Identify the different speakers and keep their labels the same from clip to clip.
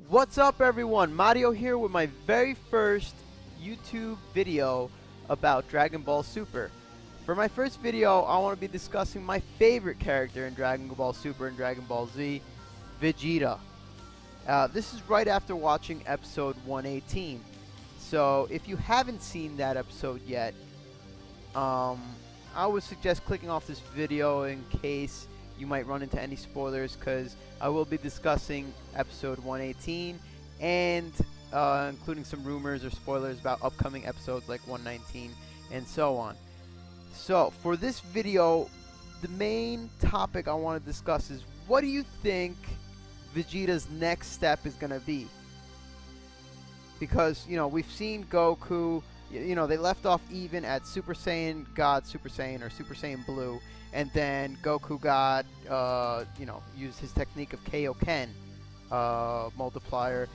Speaker 1: What's up everyone, Mario here with my very first YouTube video about Dragon Ball Super. For my first video, I want to be discussing my favorite character in Dragon Ball Super and Dragon Ball Z, Vegeta. This is right after watching episode 118. So if you haven't seen that episode yet, I would suggest clicking off this video in case you might run into any spoilers, because I will be discussing episode 118 and including some rumors or spoilers about upcoming episodes like 119 and so on. So for this video, the main topic I want to discuss is, what do you think Vegeta's next step is going to be? Because, you know, we've seen Goku, you know, they left off even at Super Saiyan God Super Saiyan or Super Saiyan Blue, and then Goku got, you know, used his technique of Kaioken multiplier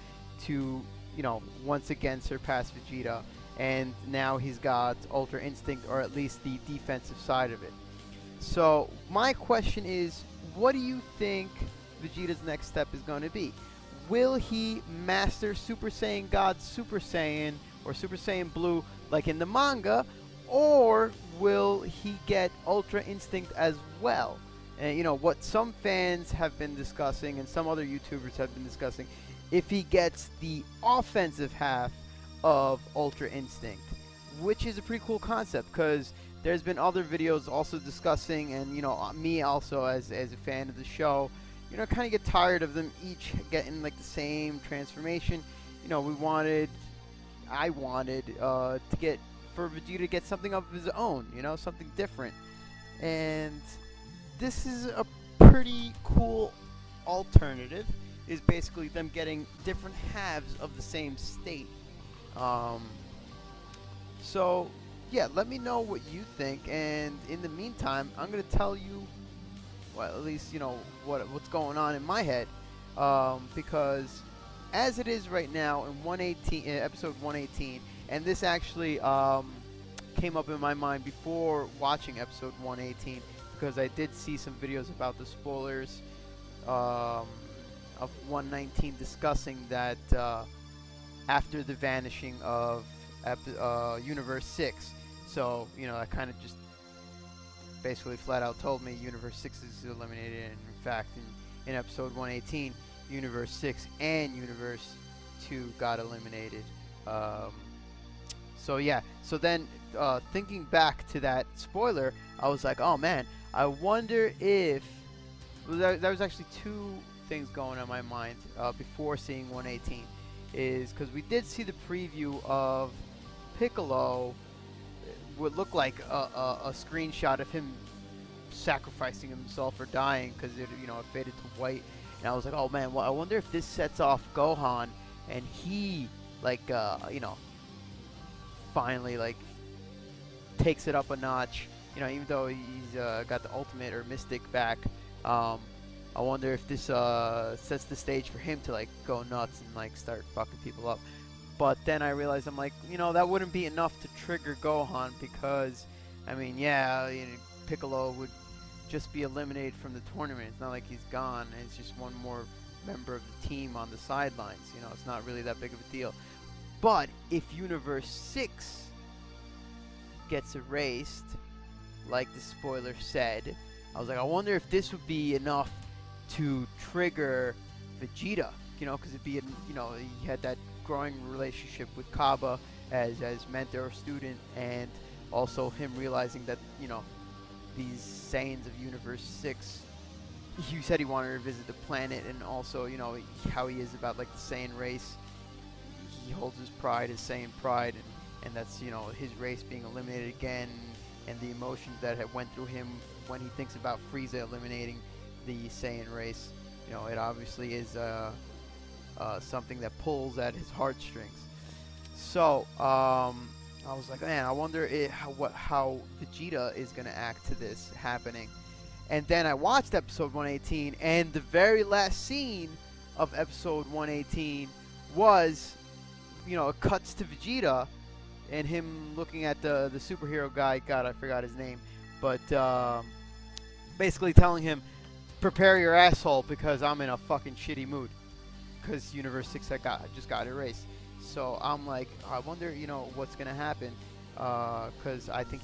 Speaker 1: to, you know, once again surpass Vegeta, and now he's got Ultra Instinct, or at least the defensive side of it. So my question is, what do you think Vegeta's next step is going to be? Will he master Super Saiyan God Super Saiyan or Super Saiyan Blue like in the manga, or will he get Ultra Instinct as well? And you know what some fans have been discussing and some other YouTubers have been discussing, if he gets the offensive half of Ultra Instinct, which is a pretty cool concept, because there's been other videos also discussing, and you know, me also as a fan of the show, you know, kind of get tired of them each getting like the same transformation. You know, I wanted to get for Vegeta to get something of his own, you know, something different. And this is a pretty cool alternative, is basically them getting different halves of the same state. So yeah, let me know what you think, and in the meantime, I'm gonna tell you, well, at least you know what's going on in my head, because as it is right now in episode 118, and this actually came up in my mind before watching episode 118, because I did see some videos about the spoilers of 119 discussing that after the vanishing of Universe 6. So, you know, that kind of just basically flat out told me Universe 6 is eliminated, and in fact in episode 118, Universe 6 and Universe 2 got eliminated. So yeah, so then thinking back to that spoiler, I was like, oh man, I wonder if, well, there was actually two things going on in my mind before seeing 118, is because we did see the preview of Piccolo, would look like a screenshot of him sacrificing himself or dying, because it, you know, it faded to white, and I was like, oh man, well, I wonder if this sets off Gohan and he like you know, finally like takes it up a notch, you know, even though he's got the ultimate or mystic back. I wonder if this sets the stage for him to like go nuts and like start fucking people up. But then I realized, I'm like, you know, that wouldn't be enough to trigger Gohan, because I mean, yeah, you know, Piccolo would just be eliminated from the tournament. It's not like he's gone, and it's just one more member of the team on the sidelines. You know, it's not really that big of a deal. But if Universe 6 gets erased, like the spoiler said, I was like, I wonder if this would be enough to trigger Vegeta, you know, because it'd be, you know, he had that growing relationship with Kaba as mentor or student, and also him realizing that, you know, these Saiyans of Universe 6, he said he wanted to visit the planet, and also, you know, how he is about like the Saiyan race. He holds his pride, his Saiyan pride, and that's, you know, his race being eliminated again, and the emotions that have went through him when he thinks about Frieza eliminating the Saiyan race. You know, it obviously is something that pulls at his heartstrings. So I was like, man, I wonder how Vegeta is gonna act to this happening. And then I watched episode 118, and the very last scene of episode 118 was, you know, it cuts to Vegeta and him looking at the superhero guy. God, I forgot his name, but basically telling him, prepare your asshole, because I'm in a fucking shitty mood. because Universe 6 just got erased. So I'm like, I wonder, what's gonna happen, because I think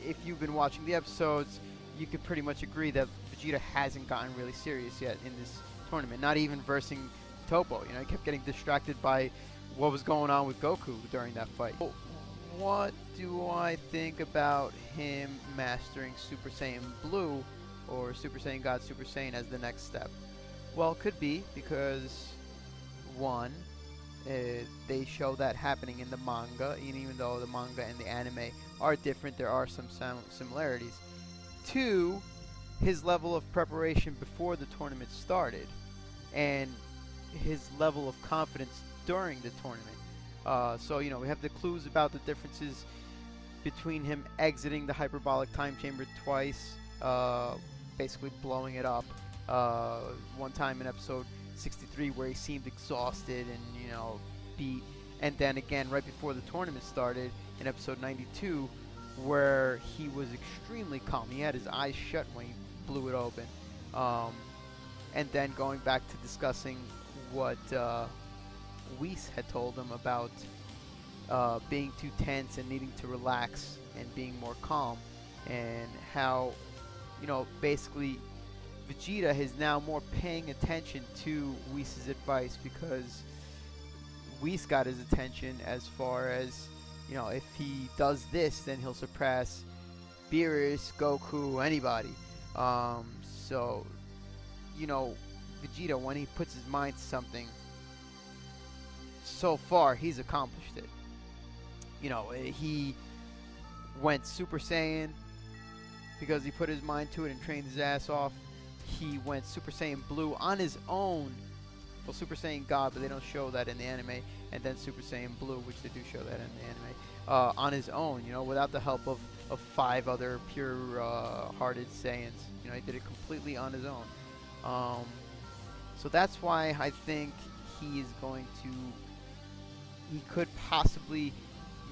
Speaker 1: if you've been watching the episodes, you could pretty much agree that Vegeta hasn't gotten really serious yet in this tournament. Not even versing Topo. He kept getting distracted by what was going on with Goku during that fight. What do I think about him mastering Super Saiyan Blue or Super Saiyan God Super Saiyan as the next step? Well, it could be because, one, they show that happening in the manga, and even though the manga and the anime are different, there are some similarities. Two, his level of preparation before the tournament started, and his level of confidence during the tournament. So, we have the clues about the differences between him exiting the hyperbolic time chamber twice, basically blowing it up. One time in episode 63 where he seemed exhausted and, beat. And then again right before the tournament started in episode 92 where he was extremely calm. He had his eyes shut when he blew it open. And then going back to discussing what Whis had told him about being too tense and needing to relax and being more calm, and how basically Vegeta is now more paying attention to Whis' advice, because Whis got his attention as far as if he does this then he'll surpass Beerus, Goku, anybody. So Vegeta, when he puts his mind to something, so far he's accomplished it. He went Super Saiyan because he put his mind to it and trained his ass off. He went Super Saiyan Blue on his own. Well, Super Saiyan God, but they don't show that in the anime. And then Super Saiyan Blue, which they do show that in the anime, on his own, without the help of 5 other pure-hearted Saiyans. He did it completely on his own. So that's why I think he is going to... He could possibly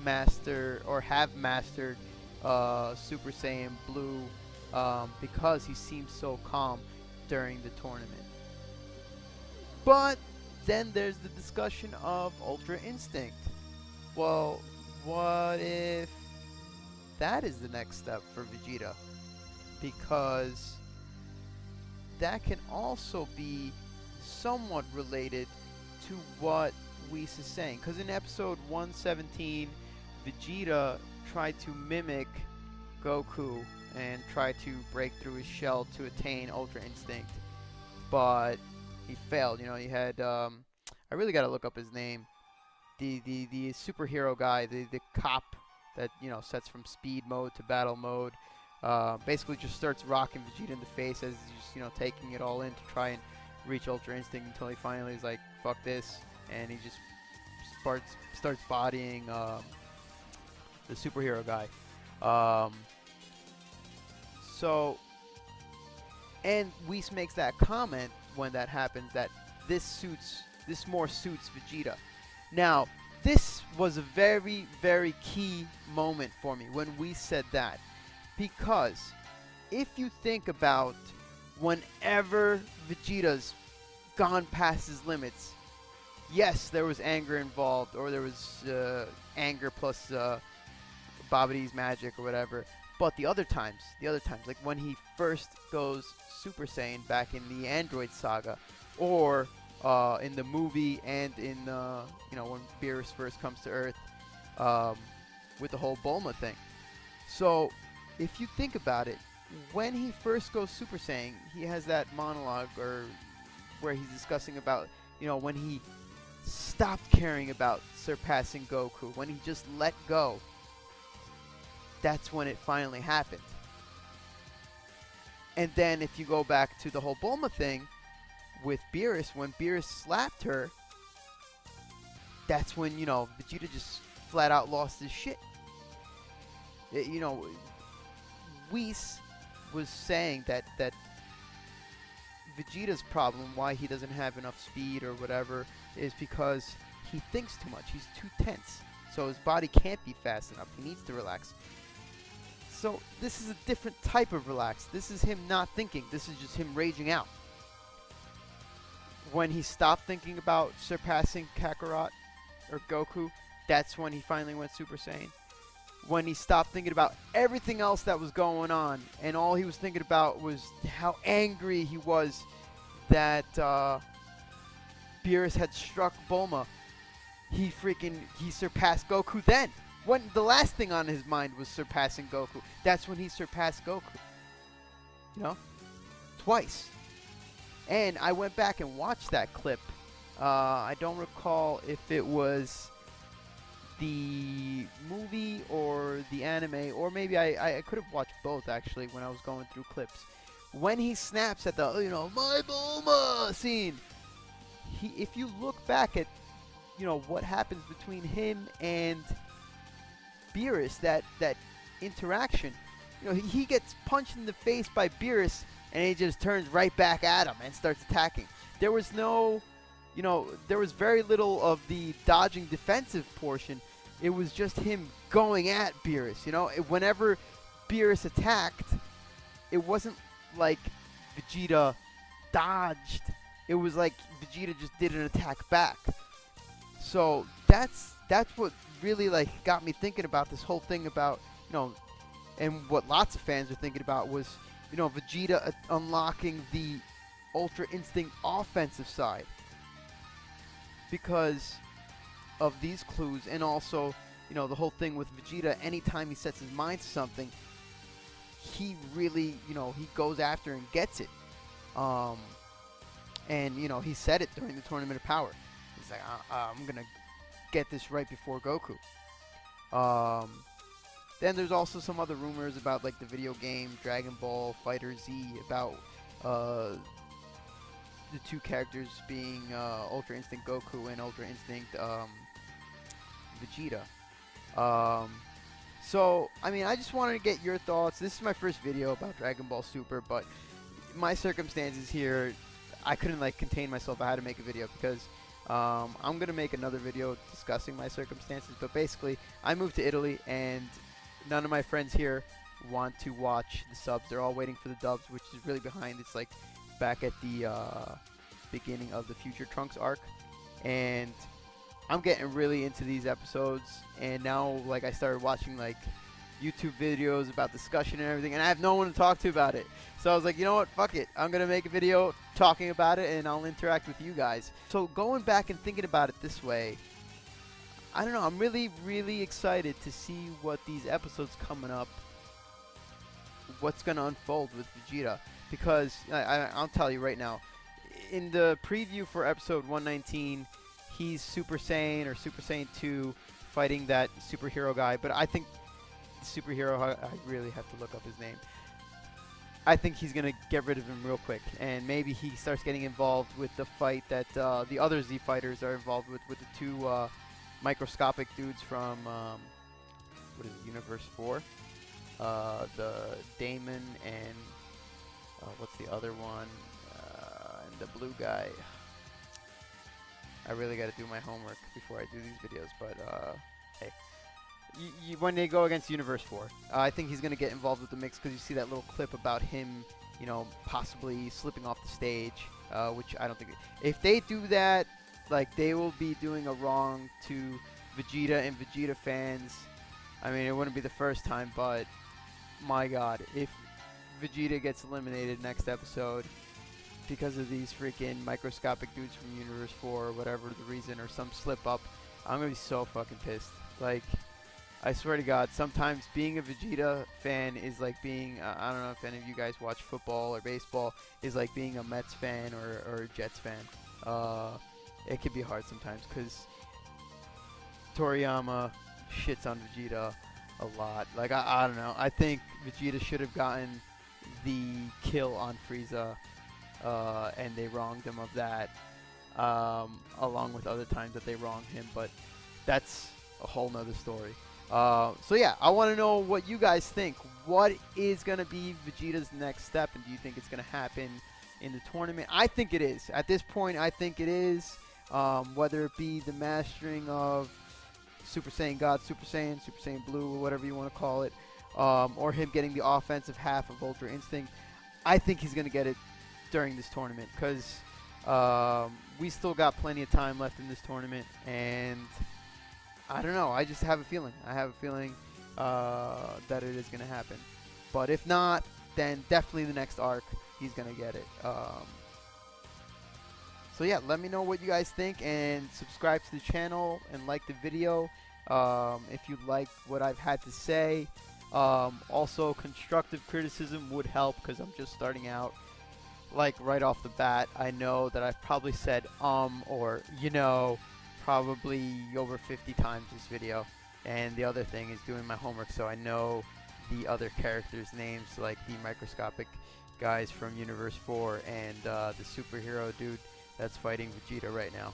Speaker 1: master or have mastered Super Saiyan Blue because he seems so calm during the tournament. But then there's the discussion of Ultra Instinct. Well, what if that is the next step for Vegeta? Because that can also be somewhat related to what Whis is saying. Because in episode 117, Vegeta tried to mimic Goku and tried to break through his shell to attain Ultra Instinct, but he failed. He had I really gotta look up his name. The superhero guy, the cop that sets from speed mode to battle mode. Basically just starts rocking Vegeta in the face as he's just taking it all in to try and reach Ultra Instinct, until he finally is like, fuck this, and he just starts bodying the superhero guy. And Whis makes that comment when that happens, that this more suits Vegeta. Now, this was a very, very key moment for me when we said that, because if you think about whenever Vegeta's gone past his limits, yes, there was anger involved, or there was anger plus Babidi's magic or whatever. But the other times, like when he first goes Super Saiyan back in the Android Saga, or in the movie, and in when Beerus first comes to Earth, with the whole Bulma thing. So if you think about it, when he first goes Super Saiyan, he has that monologue where he's discussing about when he stopped caring about surpassing Goku, when he just let go. That's when it finally happened. And then if you go back to the whole Bulma thing with Beerus, when Beerus slapped her, that's when, Vegeta just flat out lost his shit. Whis was saying that Vegeta's problem, why he doesn't have enough speed or whatever, is because he thinks too much. He's too tense. So his body can't be fast enough. He needs to relax. So this is a different type of relax. This is him not thinking. This is just him raging out. when he stopped thinking about surpassing Kakarot or Goku, that's when he finally went Super Saiyan. When he stopped thinking about everything else that was going on, and all he was thinking about was how angry he was that Beerus had struck Bulma. He surpassed Goku then. When the last thing on his mind was surpassing Goku, that's when he surpassed Goku. You know? Twice. And I went back and watched that clip. I don't recall if it was the movie or the anime, or maybe I could have watched both actually when I was going through clips. When he snaps at the, my Bulma scene, if you look back at, what happens between him and Beerus, that interaction, he gets punched in the face by Beerus, and he just turns right back at him and starts attacking. There was no, there was very little of the dodging defensive portion. It was just him going at Beerus. Whenever Beerus attacked, it wasn't like Vegeta dodged. It was like Vegeta just did an attack back. So that's what really got me thinking about this whole thing about, and what lots of fans are thinking about was, Vegeta unlocking the Ultra Instinct offensive side because of these clues, and also, the whole thing with Vegeta, anytime he sets his mind to something, he really, he goes after and gets it. And, he said it during the Tournament of Power. He's like, I'm going to get this right before Goku. Then there's also some other rumors about, the video game Dragon Ball FighterZ, about the two characters being Ultra Instinct Goku and Ultra Instinct Vegeta. So, I just wanted to get your thoughts. This is my first video about Dragon Ball Super, but my circumstances here, I couldn't contain myself. I had to make a video because I'm going to make another video discussing my circumstances. But basically, I moved to Italy, and none of my friends here want to watch the subs. They're all waiting for the dubs, which is really behind. It's back at the beginning of the Future Trunks arc. And I'm getting really into these episodes, and now I started watching YouTube videos about discussion and everything, and I have no one to talk to about it. So I was like, you know what, fuck it, I'm gonna make a video talking about it, and I'll interact with you guys. So going back and thinking about it this way, I don't know, I'm really excited to see what these episodes coming up, what's gonna unfold with Vegeta, because I'll tell you right now, in the preview for episode 119, he's Super Saiyan or Super Saiyan 2 fighting that superhero guy, but I think the superhero, I really have to look up his name. I think he's going to get rid of him real quick, and maybe he starts getting involved with the fight that the other Z fighters are involved with the two microscopic dudes from, what is it, Universe 4? The Damon and, what's the other one? And the blue guy. I really got to do my homework before I do these videos, but hey. When they go against Universe 4, I think he's going to get involved with the mix, because you see that little clip about him, possibly slipping off the stage, which I don't think... If they do that, they will be doing a wrong to Vegeta and Vegeta fans. It wouldn't be the first time, but my god, if Vegeta gets eliminated next episode because of these freaking microscopic dudes from Universe 4, or whatever the reason, or some slip up, I'm going to be so fucking pissed. I swear to God, sometimes being a Vegeta fan is like being, I don't know if any of you guys watch football or baseball, is like being a Mets fan or a Jets fan. It can be hard sometimes, because Toriyama shits on Vegeta a lot. I don't know. I think Vegeta should have gotten the kill on Frieza, and they wronged him of that, along with other times that they wronged him, but that's a whole nother story. So yeah, I want to know what you guys think. What is going to be Vegeta's next step, and do you think it's going to happen in the tournament? I think it is. At this point, I think it is. Whether it be the mastering of Super Saiyan God, Super Saiyan Blue, or whatever you want to call it, or him getting the offensive half of Ultra Instinct, I think he's going to get it during this tournament, because We still got plenty of time left in this tournament, and I don't know. I just have a feeling. I have a feeling that it is going to happen. But if not, then definitely the next arc, he's going to get it. So yeah, let me know what you guys think, and subscribe to the channel and like the video if you like what I've had to say. Also, constructive criticism would help because I'm just starting out. Like right off the bat, I know that I've probably said or you know probably over 50 times this video. And the other thing is doing my homework so I know the other characters' names, like the microscopic guys from Universe 4 and the superhero dude that's fighting Vegeta right now.